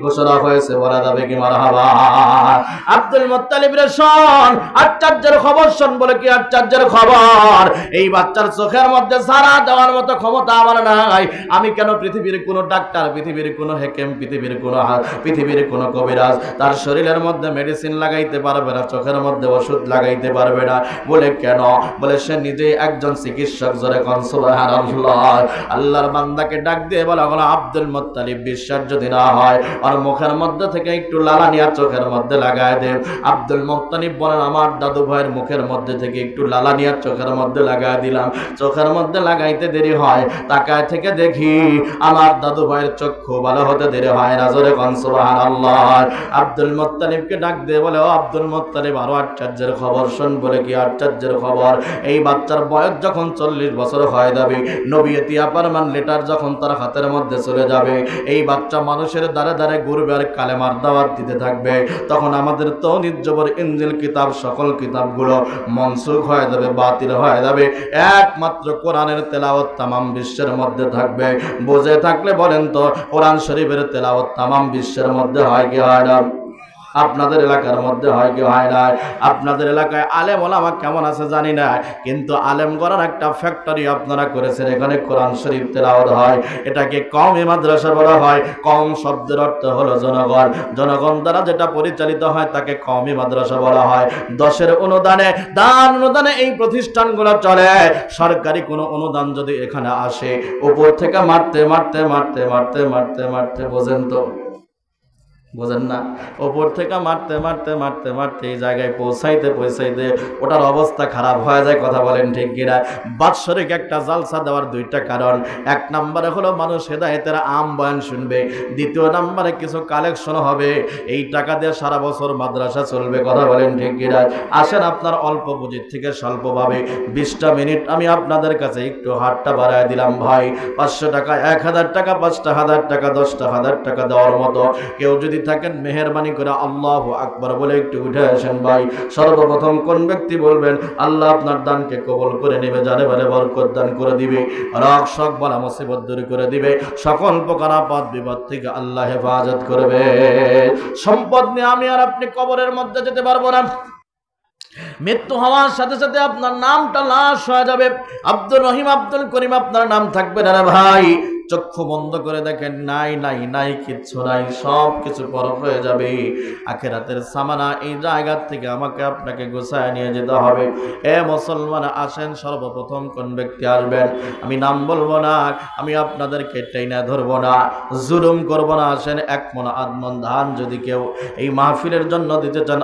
ঘোষণা হয়েছে, বলা যাবে কি মারহাবা। আব্দুল মুত্তালিবের শোন, আশ্চর্যের খবর শোন। বলে কি আশ্চর্যের খবর? এই বাচ্চার চোখের মধ্যে সারা দেওয়ার মতো ক্ষমতা আমার নাই। আমি কেন পৃথিবীর কোন ডাক্তার, পৃথিবীর কোন হেকেম, পৃথিবীর কোন কবিরাজ তার শরীরের মধ্যে মেডিসিন লাগাইতে পারবে না, চোখের মধ্যে ওষুধ লাগাইতে পারবে না। বলে কেন? বলে সে নিজেই একজন চিকিৎসক। জোরে কোন সুবহানাল্লাহ। আল্লাহর বান্দাকে ডাক দিয়ে বলা হলো, আব্দুল মুত্তালিব বিশ্বাস যদি না হয় আর মুখের মধ্যে থেকে একটু লালা নিয়ে চোখের মধ্যে লাগায় দে। আব্দুল মুত্তালিব বলেন, আমার দাদু ভাইয়ের মুখের মধ্যে থেকে একটু লালা নিয়ে চোখের মধ্যে লাগায় দিলাম। চোখের মধ্যে লাগাইতে দেরি হয়, তাকায় থেকে দেখি আমার দাদু ভাইয়ের চক্ষু ভালো হতে দেরি হয় না। জোরে কোন সুবহানাল্লাহ। আব্দুল মুত্তালিবকে ডাক দিয়ে বলে, ও আব্দুল মুত্তালিব, আরো আশ্চর্যের খবর শোন। বলে কি আশ্চর্যের খবর? এই বাচ্চার বয়স যখন 40 বছর হয়ে যাবে, নবীয়তি আপারমান লেটার যখন তার হাতের মধ্যে চলে যাবে, এই বাচ্চা মানুষের দ্বারে দ্বারে ঘুরবে আর কালেমার দাওয়াত দিতে থাকবে। তখন আমাদের তৌহিদ, জবর, ইনজিল কিতাব, সকল কিতাবগুলো মনসুখ হয়ে যাবে, বাতিল হয়ে যাবে। একমাত্র কোরআনের তেলাওয়াত তামাম বিশ্বের মধ্যে থাকবে। বুঝে থাকলে বলেন তো, কোরআন শরীফের তেলাওয়াত তামাম বিশ্বের মধ্যে হয় কি হয় না? আপনাদের এলাকার মধ্যে হয় কি হয় না? আপনাদের এলাকায় আলেম ওলামা কেমন আছে জানি না, কিন্তু আলেম গড়ার একটা ফ্যাক্টরি আপনারা করেছেন। এখানে কোরআন শরীফ তেলাওয়াত হয়। এটাকে কওমি মাদ্রাসা বলা হয়। কওম শব্দের অর্থ হলো জনগণ। জনগণ দ্বারা যেটা পরিচালিত হয় তাকে কওমি মাদ্রাসা বলা হয়। 10-এর অনুদানে, অনুদানে এই প্রতিষ্ঠানগুলো চলে। সরকারি কোনো অনুদান যদি এখানে আসে, উপর থেকে মারতে মারতে মারতে মারতে মারতে মারতে, বোঝেন তো? বোঝেন না? ওপর থেকে মারতে মারতে মারতে মারতে এই জায়গায় পৌঁছাইতে ওটার অবস্থা খারাপ হয়ে যায়। কথা বলেন ঠিক কিনা? বাৎসরিক একটা জালসা দেওয়ার 2টা কারণ। 1 নম্বরে হলো মানুষ হেদায়েতের আম বয়ান শুনবে। 2 নম্বরে কিছু কালেকশন হবে। এই টাকা দিয়ে সারা বছর মাদ্রাসা চলবে। কথা বলেন ঠিক কিনা? আসেন, আপনার অল্প পুঁজির থেকে স্বল্পভাবে 20টা মিনিট আমি আপনাদের কাছে একটু হাতটা বাড়ায় দিলাম। ভাই, 500 টাকা, 1000 টাকা, 5000 টাকা, 10,000 টাকা দেওয়ার মতো কেউ যদি থাকেন, মেহেরবানি করে আল্লাহু আকবার বলে একটু উঠে আসেন। ভাই, সর্বপ্রথম কোন ব্যক্তি বলবেন, আল্লাহ আপনার দানকে কবুল করে নেবে, জানে বারে বরকত দান করে দিবে, রোগ শোক বালা মুসিবত দূর করে দিবে, সকল প্রকার আপদ বিপদ থেকে আল্লাহ হেফাজত করবে। সম্পদ নিয়ে আমি আর আপনি কবরের মধ্যে যেতে পারবো না। মৃত্যু হওয়ার সাথে সাথে আপনার নামটা লাশ হয়ে যাবে। আব্দুর রহিম, আব্দুল করিম আপনার নাম থাকবে না রে ভাই। চক্ষু বন্ধ করে দেখেন, নাই নাই নাই, কিচ্ছু নাই, সব কিছু পরখ হয়ে যাবে। আখিরাতের সামানা এই জায়গা থেকে আমাকে আপনাকে গোছায় নিয়ে যেতে হবে। এ মুসলমান, আসেন, সর্বপ্রথম কোন ব্যক্তি আসবেন? আমি নাম বলবো না, আমি আপনাদেরকে টেনে ধরবো না, জুলুম করবো না। আসেন, 1 মণ 8 মণ ধান যদি কেউ এই মাহফিলের জন্য দিতে চান,